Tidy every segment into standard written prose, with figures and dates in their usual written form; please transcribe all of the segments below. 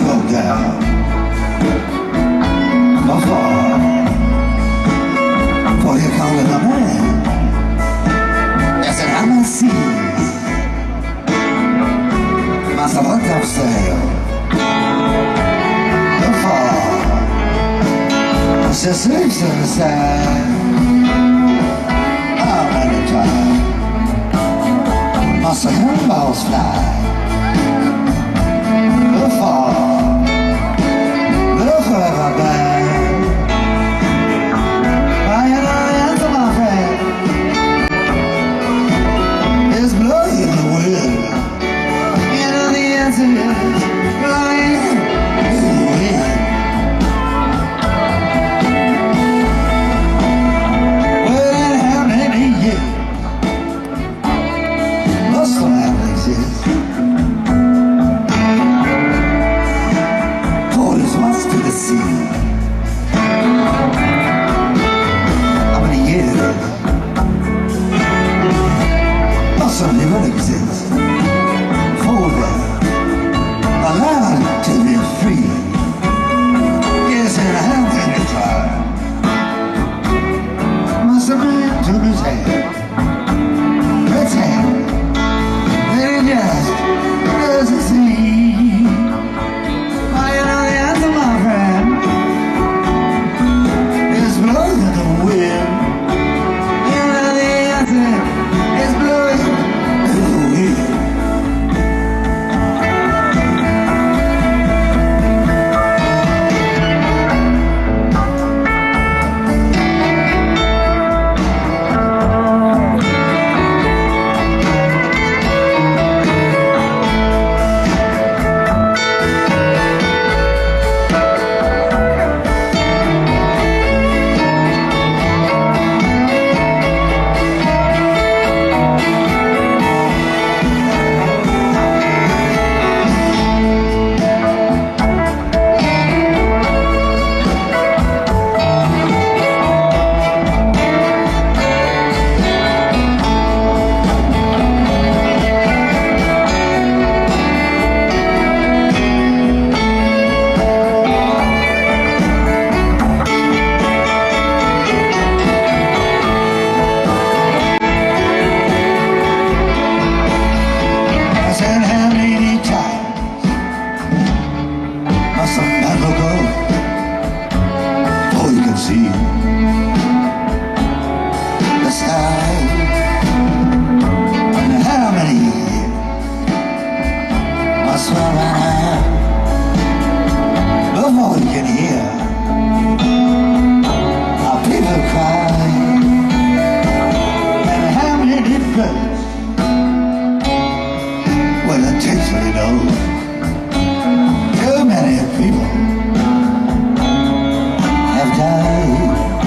go down for you calling a man. Yes, and I'm a seas. My salad of sail. The fall. She sleeps in the sand. How many times must the handballs fly? The fall. The forever band. I know the answer, my friend, is blowing in the wind. You know the answer is blowing in the wind. Well, and how many years must the land exist? For this once to the sea. Something will exist for them, allowed to be free. Yes, and how many times must a man to his head pretend that he just doesn't see? Oh, you know the answer, my friend, is blowing in the wind. You know the answer is blowing. Well, intentionally know too many people have died.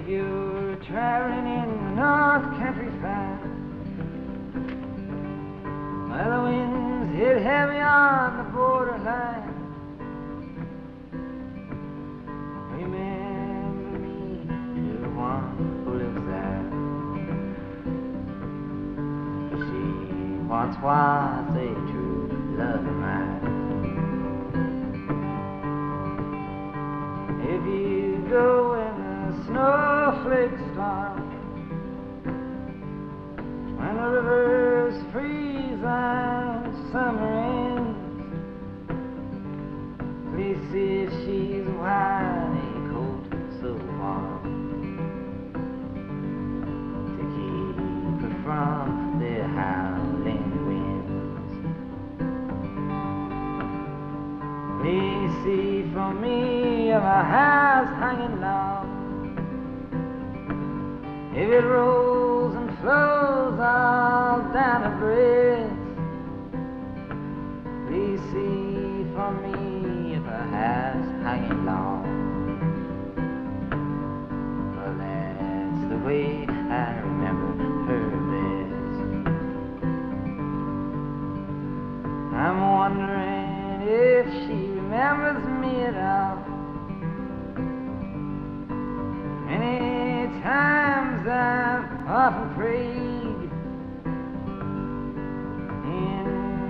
if you're traveling in the North Country Fair, where the winds hit heavy on the borderline, remember me to the one who lives there. She once was a true love of mine. If you go in the snowflake storm, when the rivers freeze and summer ends, please see if she's wearing a coat so warm to keep her from the howling winds. Please see for me if a house hanging low, if it rolls and flows all down a bridge. Please see for me if a house hanging low. Well, that's the way I remember her best. I'm wondering if she remembers me at all. Many times I've often prayed in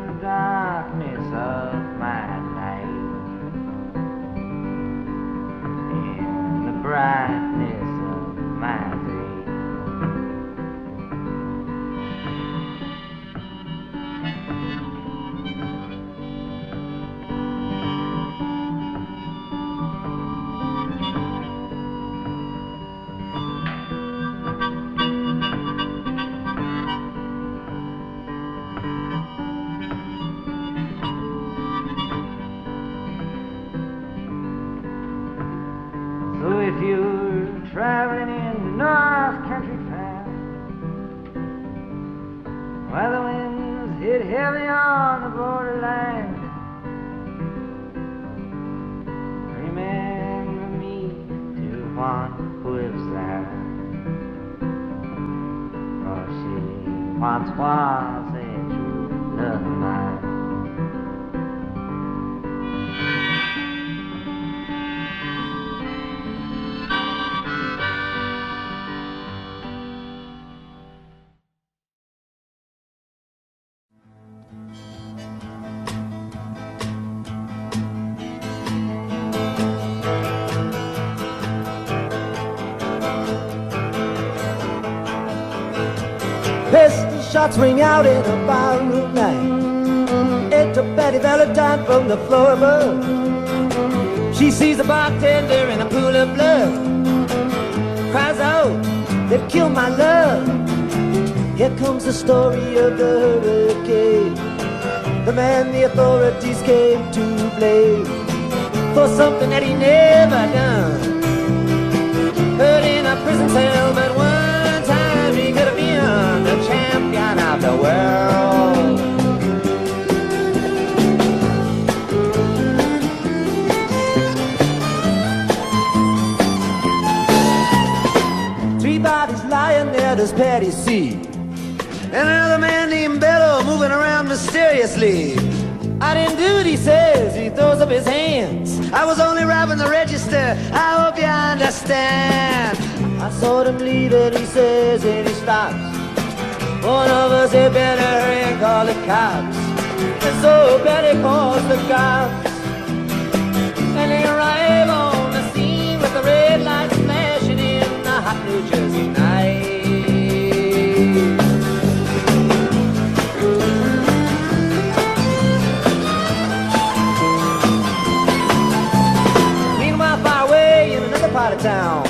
the darkness of my night, in the brightness of my day. So if you're traveling in the North Country Fair, where the winds hit heavy on the borderline, remember me to the one who lives there. For she once was a true love of mine. Pistol shots ring out in a barroom night. It took Betty Valentine from the floor above. She sees the bartender in a pool of blood, cries out, they've killed my love. Here comes the story of the hurricane, the man the authorities came to blame for something that he never done. Put in a prison cell, but one time he could have been the champion of the world. Three bodies lying there, does Patty see? And another man named Bello moving around mysteriously. I didn't do it, he says, he throws up his hands. I was only robbing the register, I hope you understand. I saw them leave and he says, and he stops. One of us had better hurry and call the cops. And so Betty calls the cops, and they arrive on the scene with the red lights flashing in the hot New Jersey night. Part of town,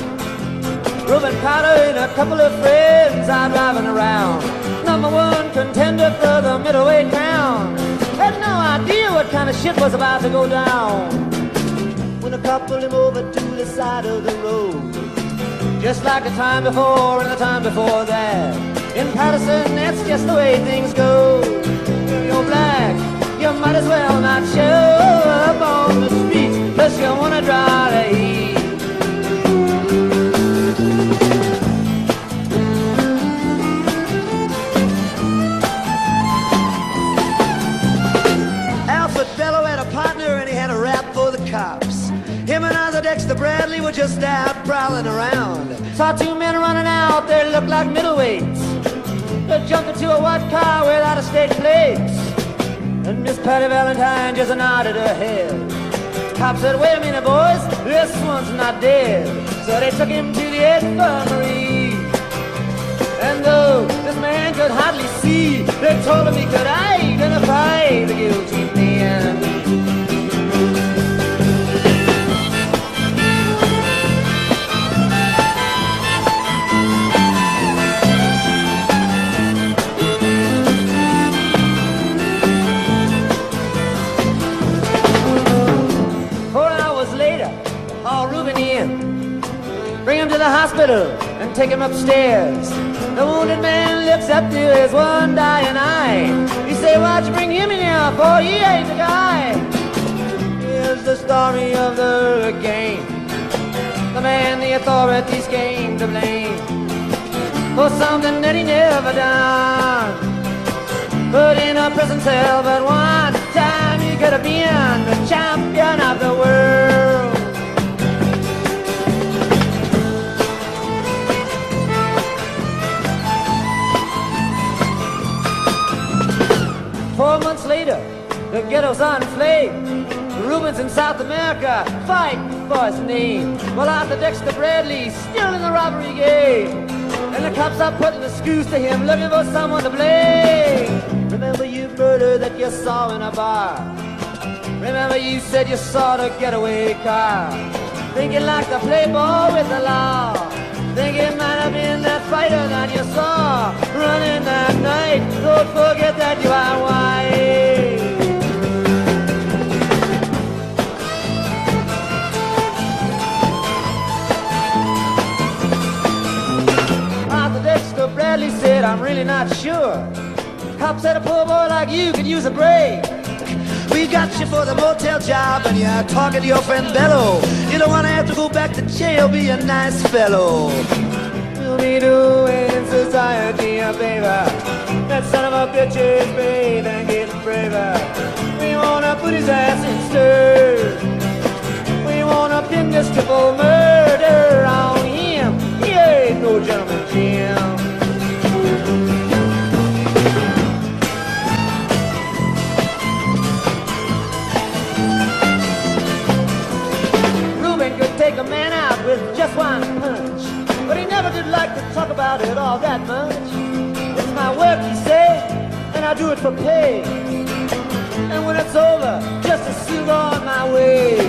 Reuben Carter and a couple of friends are driving around. Number one contender for the middleweight crown. Had no idea what kind of shit was about to go down when a cop pulled him over to the side of the road, just like the time before and the time before that. In Patterson, that's just the way things go. You're black, you might as well not show up on the streets unless you wanna draw the heat. Saw two men running out, they looked like middleweights. They jumped into a white car with out-of-state plates. And Miss Patty Valentine just nodded her head. Cop said, wait a minute, boys, this one's not dead. So they took him to the infirmary. And though this man could hardly see, they told him he could identify the guilty man. Bring him to the hospital and take him upstairs. The wounded man looks up to his one dying eye. He say, why'd you bring him in here for? He ain't the guy. Here's the story of the hurricane. The man the authorities came to blame for something that he never done. Put in a prison cell, but one time he could have been the champion of the world. 4 months later, the ghetto's on flame. Rubens in South America fight for his name. Well, Arthur Dexter Bradley's still in the robbery game. And the cops are putting the screws to him, looking for someone to blame. Remember you murder that you saw in a bar. Remember you said you saw the getaway car. Thinking like the playboy with the law. Think it might have been that fighter that you saw running that night. Don't forget that you are white. Arthur Dexter Bradley said, I'm really not sure. Cop said a poor boy like you could use a break. We got you for the motel job and you're talking to your friend Bello. You don't want to have to go back to jail, be a nice fellow. We'll be doing society a favor. That son of a bitch is brave and getting braver. We want to put his ass in stir. We want to pin this triple murder on him. He ain't no gentleman, Jim. Take a man out with just one punch, but he never did like to talk about it all that much. It's my work, he said, and I do it for pay. And when it's over, just to soon go on my way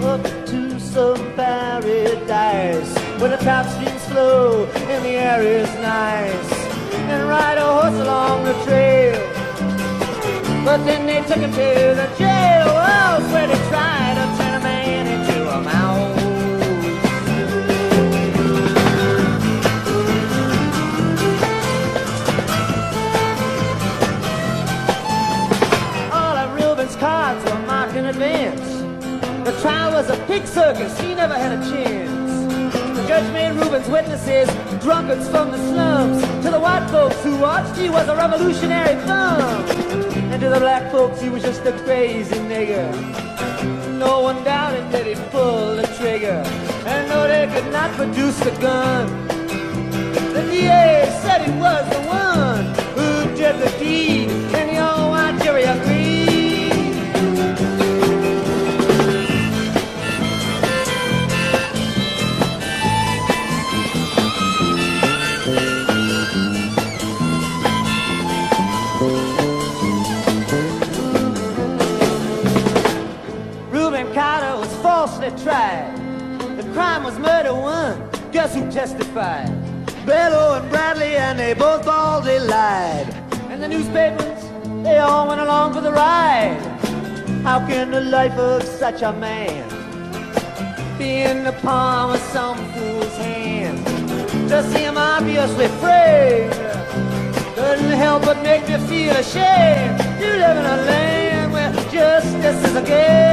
up to some paradise where the top streams flow and the air is nice, and ride a horse along the trail. But then they took him to the jail, oh, where they tried to turn a man into a mouse. Cards were marked in advance. The trial was a pig circus, he never had a chance. The judge made Rubens witnesses, drunkards from the slums. To the white folks who watched, he was a revolutionary thumb. And to the black folks, he was just a crazy nigger. No one doubted that he'd pull the trigger. And though they could not produce the gun, the DA said he was the one who did the deed. And the old white jury agreed. Tried. The crime was murder one. Guess who testified? Bello and Bradley, and they both baldly lied. And the newspapers, they all went along for the ride. How can the life of such a man be in the palm of some fool's hand? To see him obviously framed doesn't help but make me feel ashamed. You live in a land where justice is a game.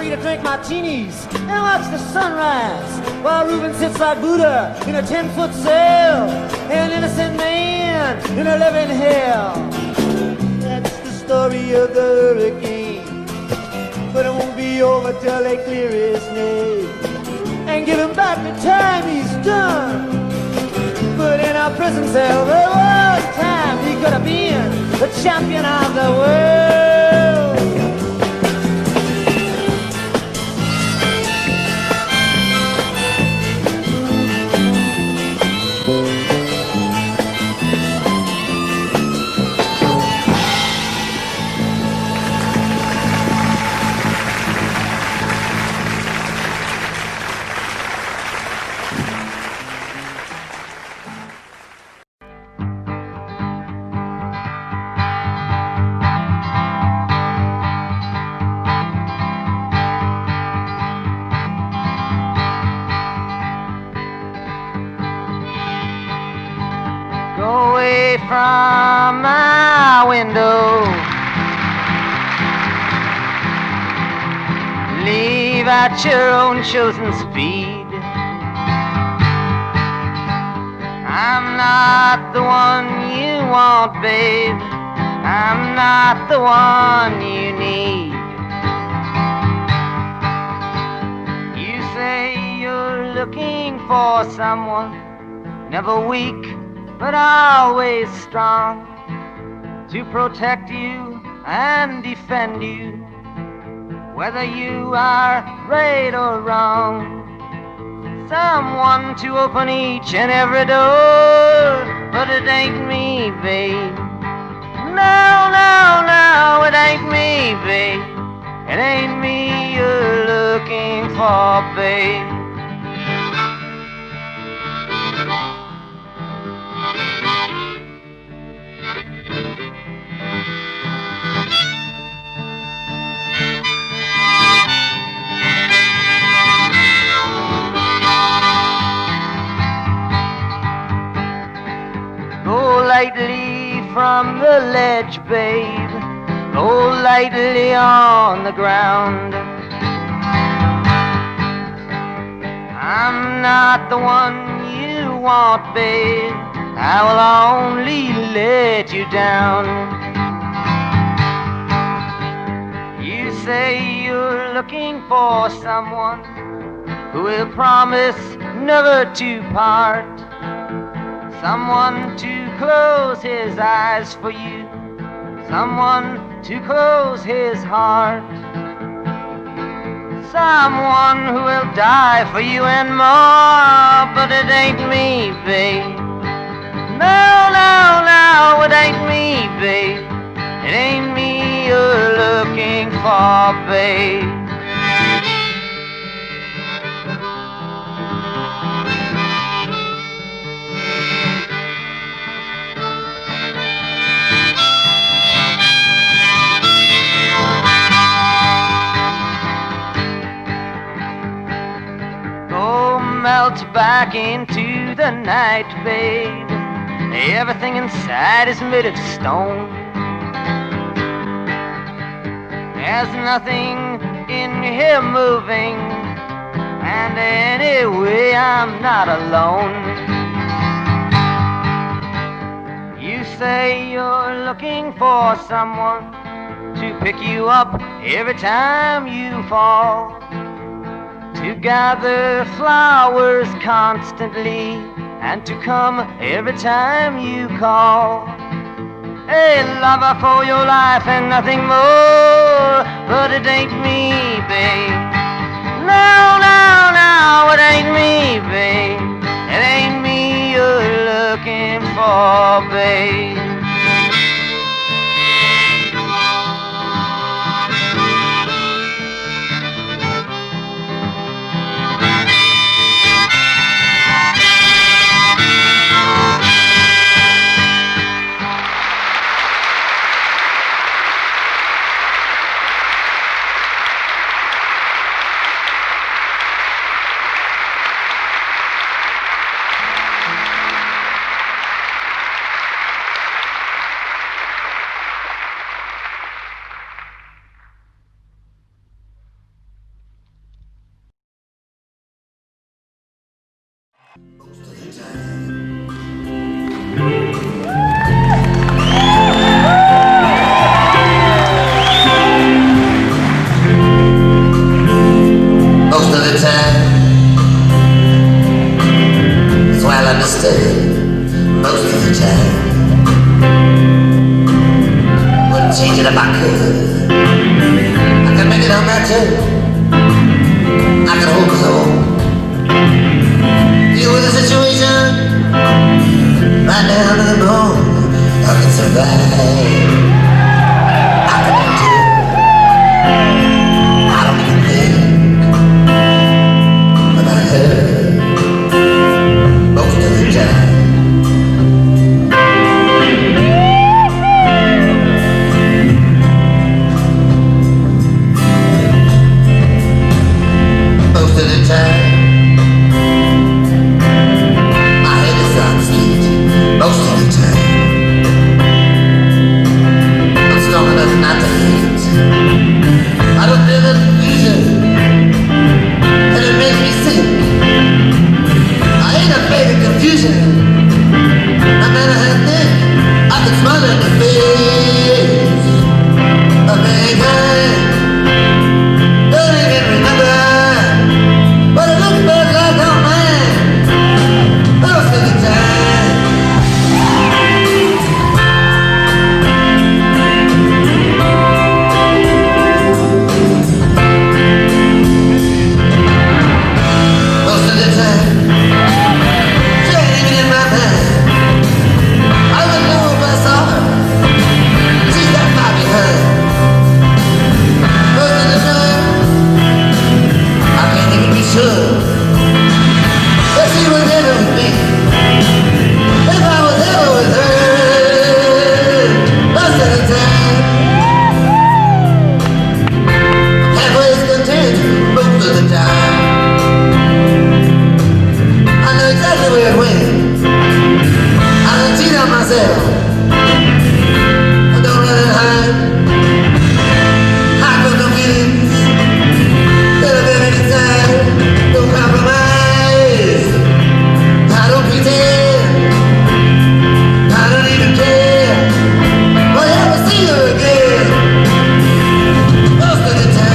free to drink martinis and watch the sunrise, while Reuben sits like Buddha in a 10-foot cell, an innocent man in a living hell. That's the story of the hurricane, but it won't be over till they clear his name and give him back the time he's done. But in our prison cell, there was time he could have been the champion of the world. Go away from my window, leave at your own chosen speed. I'm not the one you want, babe, I'm not the one you need. You say you're looking for someone, never weak but always strong, to protect you and defend you, whether you are right or wrong. Someone to open each and every door, but it ain't me, babe. No, no, no, it ain't me, babe. It ain't me you're looking for, babe. Go lightly from the ledge, babe. Go lightly on the ground. I'm not the one you want, babe. I will only let you down. You say you're looking for someone who will promise never to part, someone to close his eyes for you, someone to close his heart, someone who will die for you and more. But it ain't me, babe. No, no, no, it ain't me, babe. It ain't me you're looking for, babe. Melt back into the night, babe. Everything inside is made of stone. There's nothing in here moving, and anyway I'm not alone. You say you're looking for someone to pick you up every time you fall, to gather flowers constantly, and to come every time you call. A lover for your life and nothing more. But it ain't me, babe. No, no, no, it ain't me, babe. It ain't me you're looking for, babe. Most of the time, it's well understood. Most of the time, wouldn't change it if I could. I can make it on that too. I can hold my own. Deal with the situation right down to the bone. I can survive. I can endure. I don't even think about her most of the time. Most of the time, my head is on sleep. Most of the time, I'm strong enough not to hate. I don't feel the confusion, and it makes me sick. I ain't afraid of confusion. No matter how thick, I can smile in the face of mankind. Don't even remember what it looks like on mine. Most of the time. Most of the time, she ain't even in my mind. I would know if I saw her. She's that far behind. Most of the time, I can't even be sure that she was ever with me. If I was ever with her, most of the time, I'm halfway content most of the time. I know exactly where it went. I don't cheat on myself. I don't let it hide. Hide from the feelings that I've been inside. No compromise. I don't pretend. I don't even care. Will I ever see her again? Most of the time.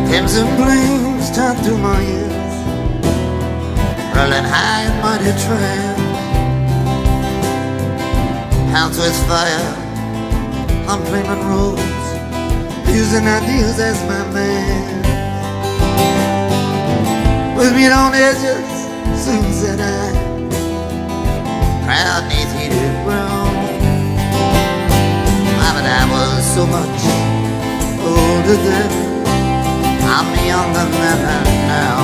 Crimson flames shot through my ears, rolling high in muddy trail. Hounds with fire on flaming roads, using ideas as my man. With meat on edges soon said I, proud neath heated brown. But I was so much older then, I'm younger than I now.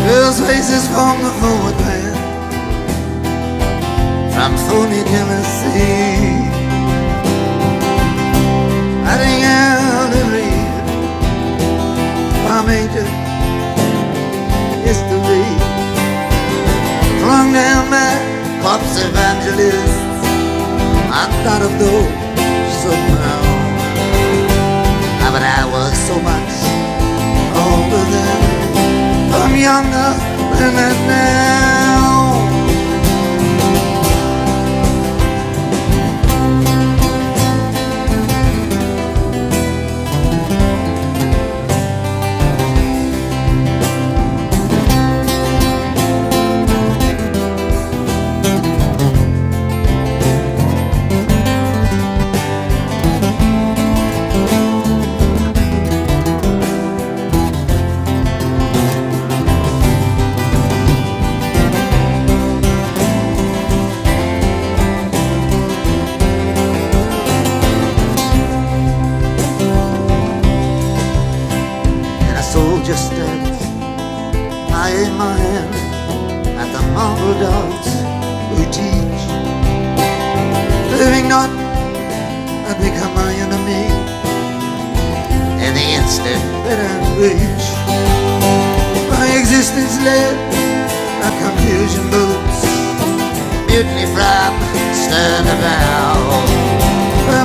Girls' faces from the forward path, from phony Tennessee, hiding out and read from ancient history, flung down by corpse evangelists. I thought of those somehow, but I was so much older then, I'm younger than that now. Just as I aim my hand at the mongrel dogs who teach, living not and become my enemy in the instant that I reach. My existence led a confusion boots, mutiny from stern about.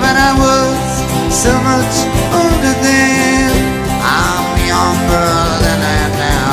But I was so much older then, I'm younger than that now.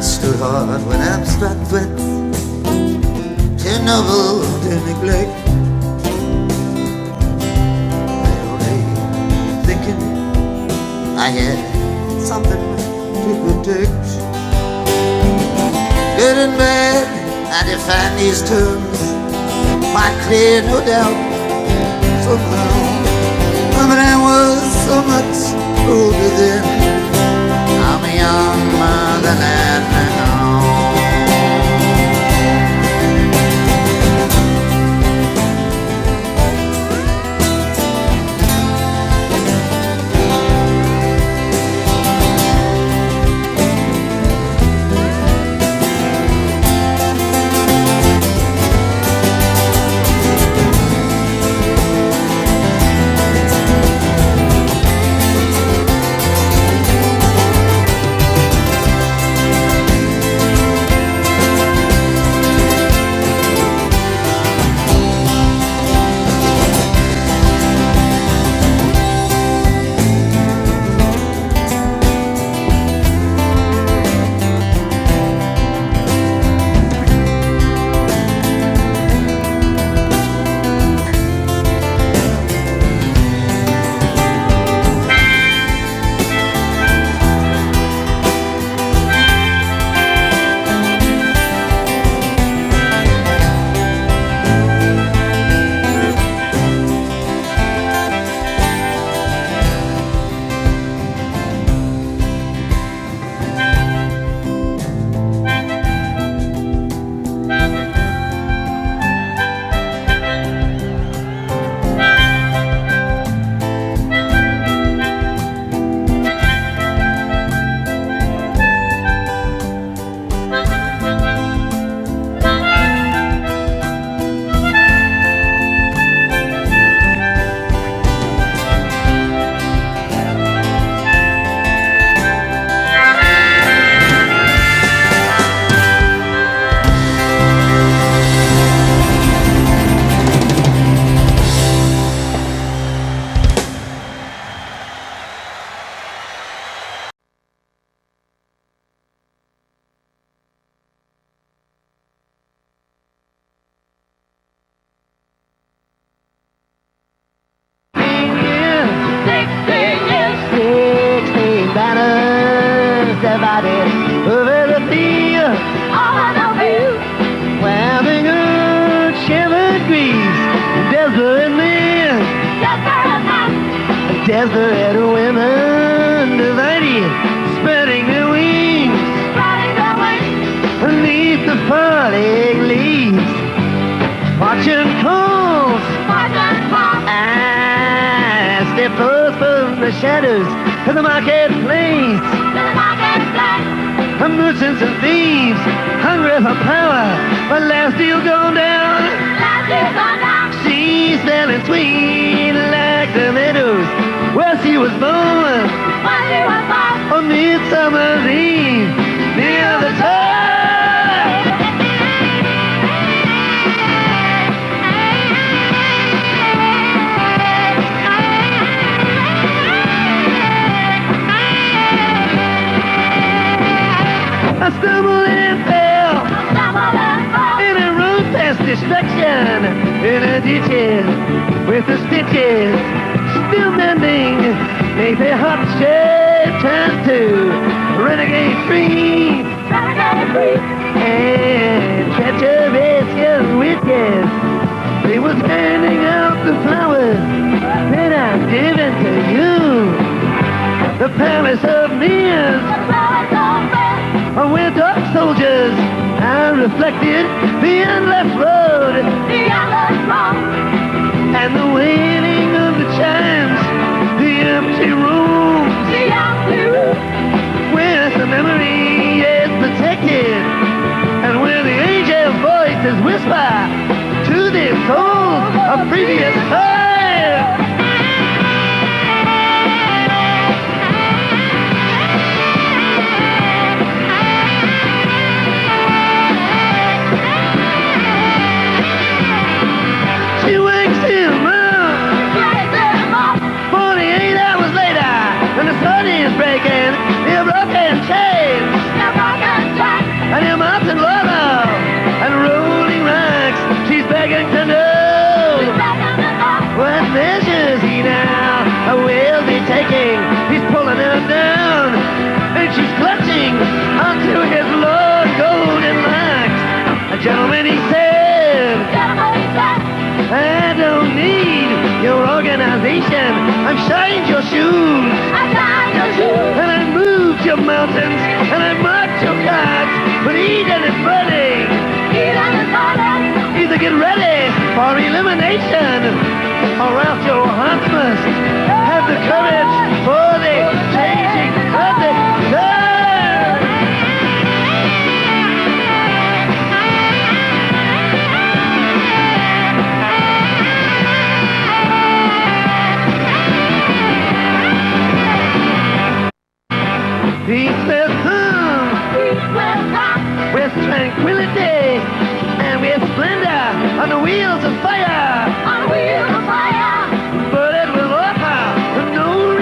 Stood hard when abstract threats, too noble to neglect. Only thinking I had something to protect. Good and bad, I define these terms quite clear, no doubt, somehow. But I was so much older then, I'm younger than that now. divided over the field. Over the field. Where the good shepherd grieves, desperate men, Desperate men. desperate women, divided, spreading their wings Spreading their wings. beneath the falling leaves. Fortune calls Fortune calls. as they forth from the shadows to the marketplace. To the marketplace. Merchants and thieves, hungry for power, but last deal gone down. Last year's gone down. She's smelling sweet like the meadows where she was born When she was born. on Midsummer's Eve near the tide. I stumbled and fell Stumbled and fell. in a road past destruction, in a ditches with the stitches still mending. Make their hot shape turn to renegade free Renegade free. and treacherous young witches. They was handing out the flowers that I've given to you. The palace of mirrors The flowers of red. where dark soldiers are reflected the endless road The endless road. and the wailing of the chimes, the empty rooms The empty room. where the memory is protected and where the angel voices whisper to the souls of previous time. She wakes him up Raise them up. 48 hours later, and the sun is breaking, the broken chains, The broken track. and the mountain lava, and rolling rocks. She's begging to know Begging to know. what measures he now will be taking. He's pulling her down, and she's clutching onto his long golden locks. A gentleman, he said, Gentlemen, he said. I don't need your organization. I've shined your shoes, I signed your shoes. and I moved your mountains, and I marked your cards. But Eden is burning. Eden is burning. Either get ready for elimination, or else your heart must have the courage for the changing of the sun. Peace will come Peace will come. with tranquility and with splendor on the wheels of fire. On wheels of fire. But it will offer no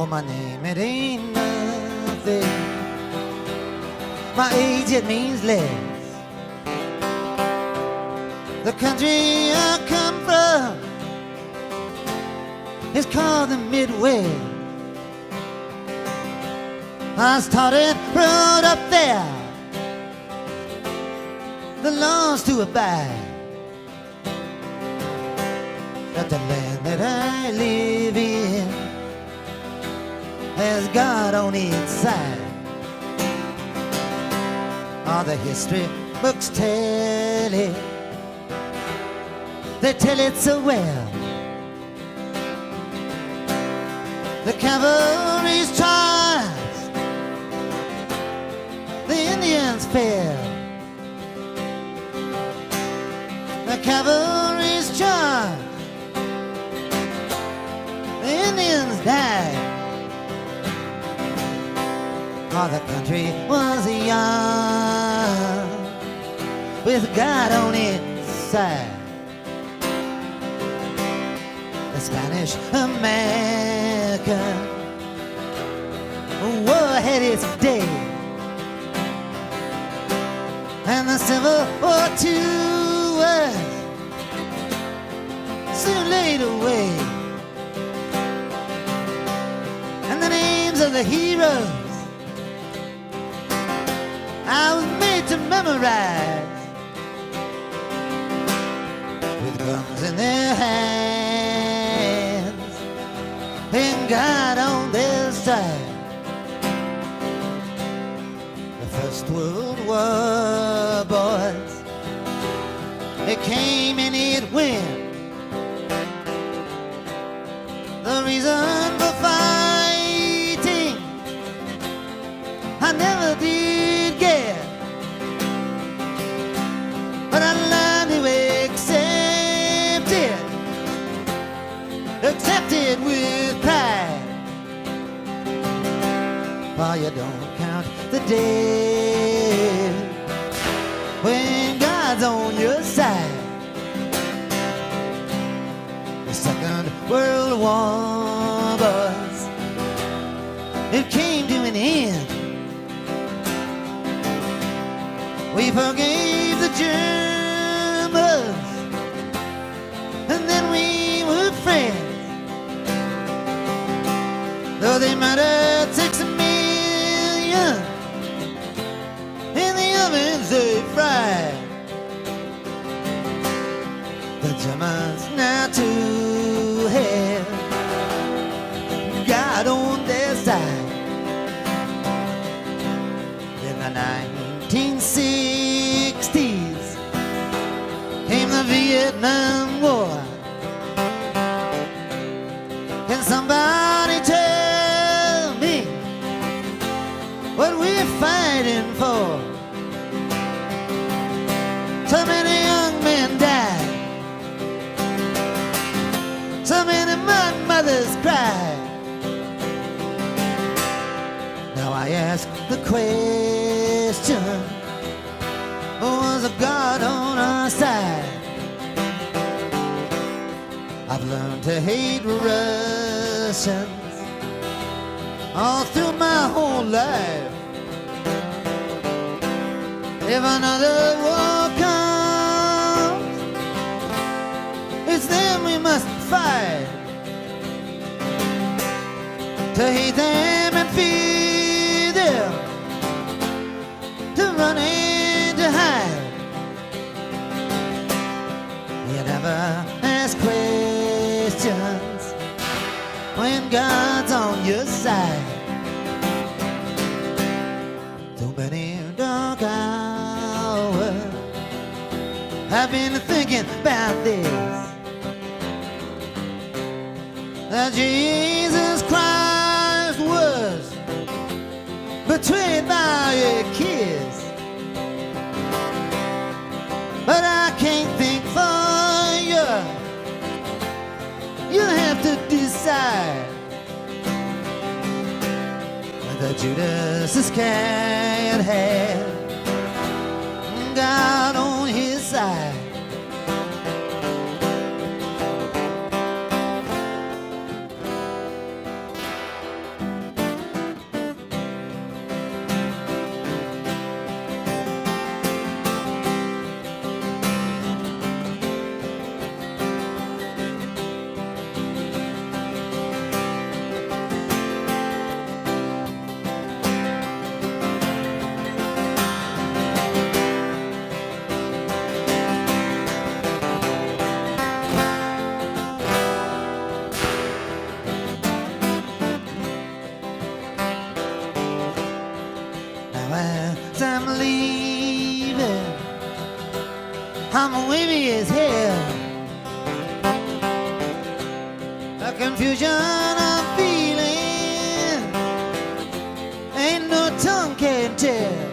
Oh, my name, it ain't nothing. My age, it means less. The country I come from is called the Midwest. I started right up there, the laws to abide. But the land that I live in has God on its side. All the history books tell it, they tell it so well. The cavalry's charged, the Indians fell. The cavalry's charged, the Indians died. Oh, the country was young, with God on its side. The Spanish American war had its day, and the Civil War too was soon laid away. And the names of the heroes I was made to memorize, with guns in their hands and God on their side. The First World War, boys, it came and it went. The reason for fighting I never did get, but I learned to accept it with pride. For you don't count the days when God's on your side. The Second World War, boys, it came to an end. We forgave the Germans, and then we were friends. Though they murdered 6 million in the ovens they fried. The Germans now too have God on their side. In the 1960s came the Vietnam War. Can somebody tell me what we're fighting for? So many young men died, so many mothers cried. Now I ask the question, was God on our side? I've learned to hate Russians all through my whole life. If another war comes, it's them we must fight. To hate them and fear them, to run and to hide. You never ask questions when God's on your side. Too many dark hours I've been thinking about this, that Jesus Christ was betrayed by a kiss. But I can't think for you. You have to decide whether Judas Iscariot had God on his side. leaving. I'm wavy as hell. A confusion of feeling, ain't no tongue can tell.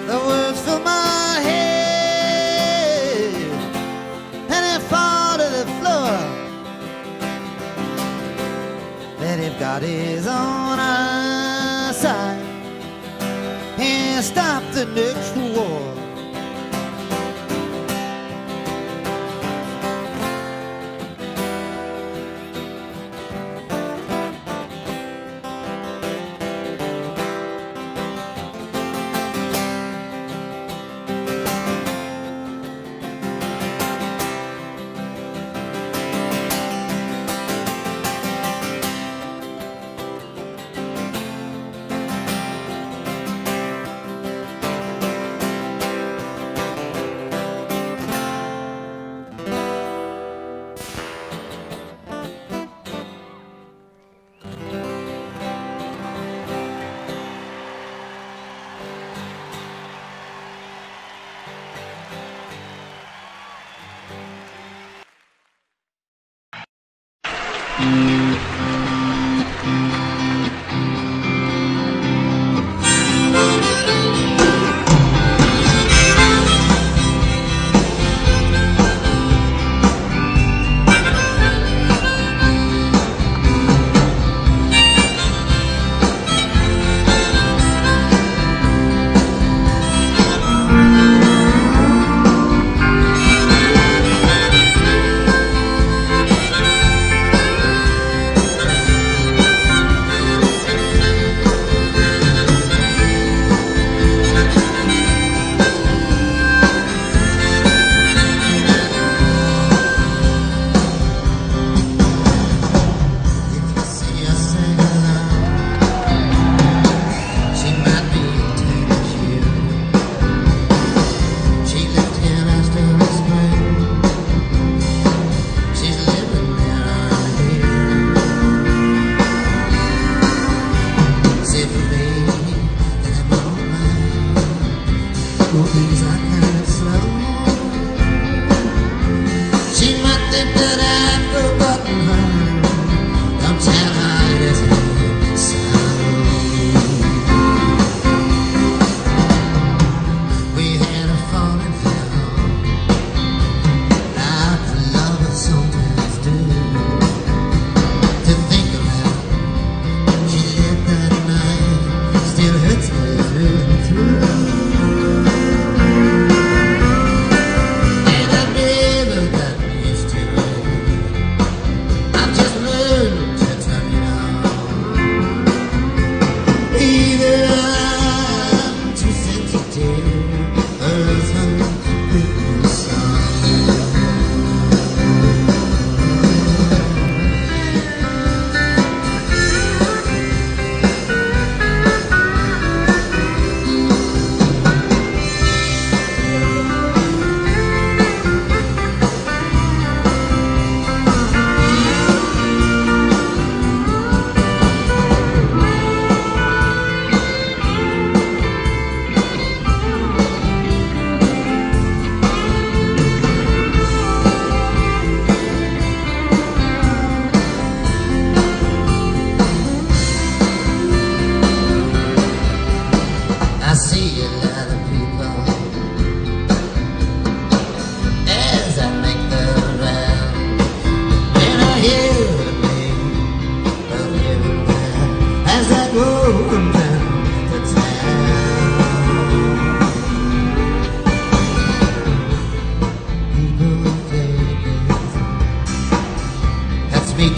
The words fill my head and they fall to the floor. That if God is on our side, he'll stop the next war.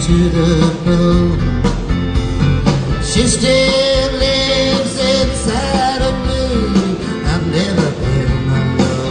To the bone. She still lives inside of me. I've never been alone.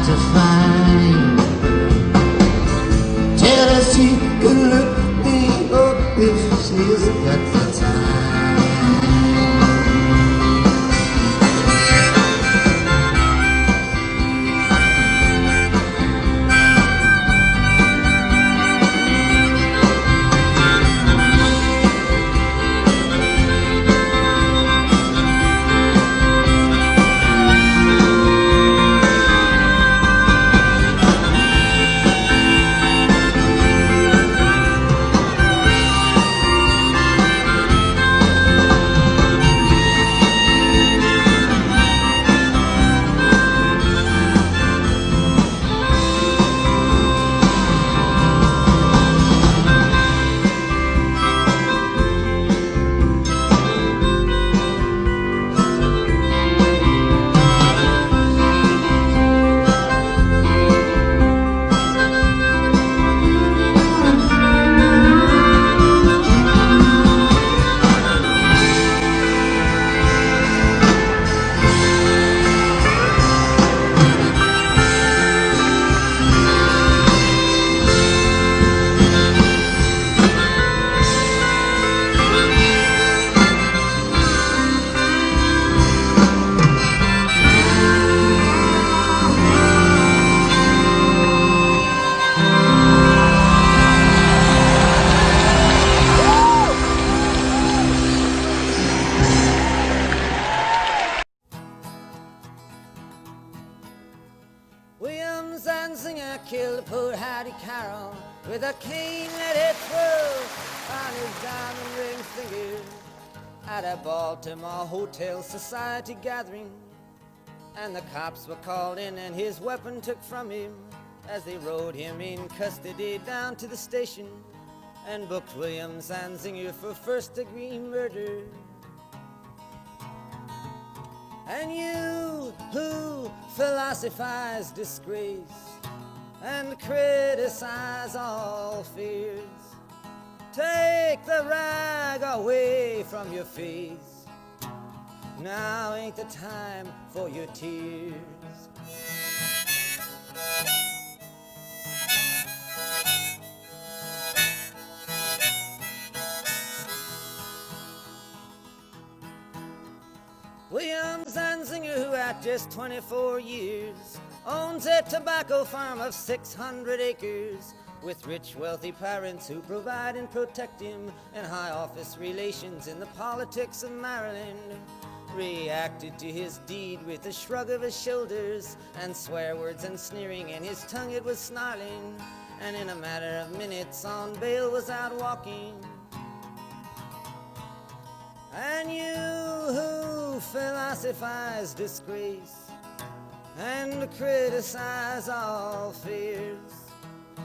to find. Tell her she could look me up if she's got the time. William Zanzinger killed poor Hattie Carroll with a cane that it twirled on his diamond ring finger at a Baltimore Hotel Society gathering. And the cops were called in and his weapon took from him as they rode him in custody down to the station and booked William Zanzinger for first-degree murder. And you who philosophize disgrace and criticize all fears, take the rag away from your face. Now ain't the time for your tears. William Zanzinger, who at just 24 years owns a tobacco farm of 600 acres, with rich, wealthy parents who provide and protect him, and high office relations in the politics of Maryland, reacted to his deed with a shrug of his shoulders and swear words and sneering, and his tongue it was snarling, and in a matter of minutes on bail was out walking. And you who philosophize disgrace and criticize all fears,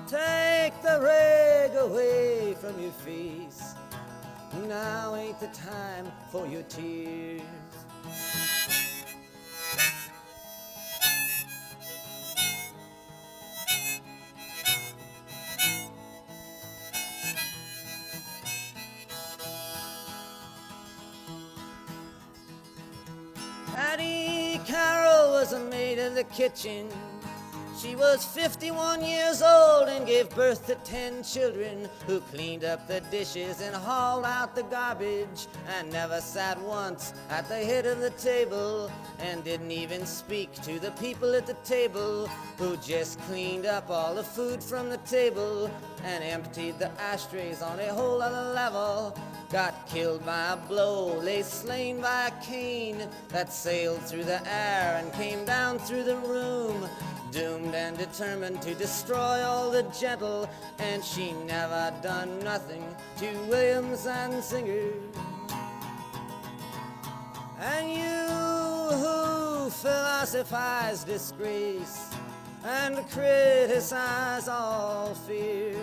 take the rag away from your face. Now ain't the time for your tears. Hattie Carroll was a maid of the kitchen. She was 51 years old and gave birth to 10 children who cleaned up the dishes and hauled out the garbage and never sat once at the head of the table and didn't even speak to the people at the table who just cleaned up all the food from the table and emptied the ashtrays on a whole other level. Got killed by a blow, lay slain by a cane that sailed through the air and came down through the room, doomed and determined to destroy all the gentle, and she never done nothing to William Zanzinger. And you who philosophize disgrace and criticize all fears,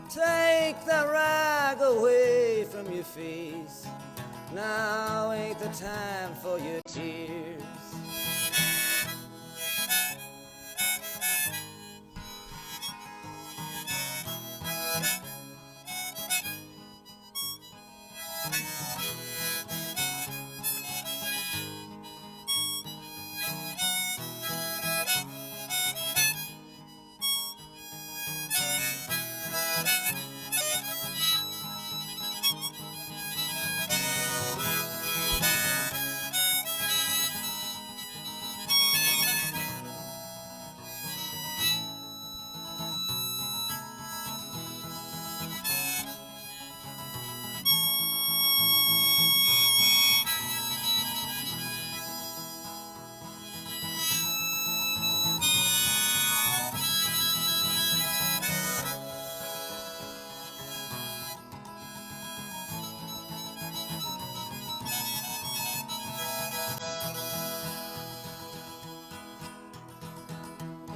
take the rag away from your face. Now ain't the time for your tears.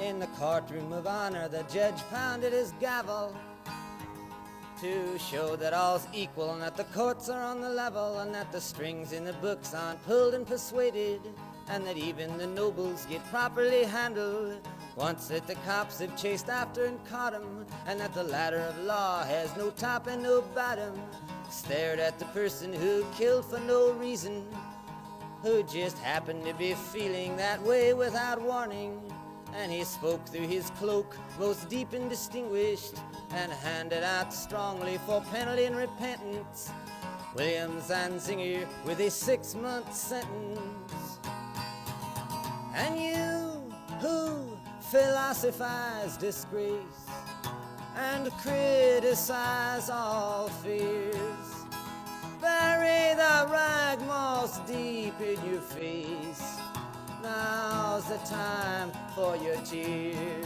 In the courtroom of honor, the judge pounded his gavel to show that all's equal and that the courts are on the level and that the strings in the books aren't pulled and persuaded and that even the nobles get properly handled once that the cops have chased after and caught 'em and that the ladder of law has no top and no bottom. Stared at the person who killed for no reason, who just happened to be feeling that way without warning. And he spoke through his cloak, most deep and distinguished, and handed out strongly for penalty and repentance William Zanzinger with a 6-month sentence. And you who philosophize disgrace and criticize all fears, bury the rag most deep in your face. Now's the time for your tears.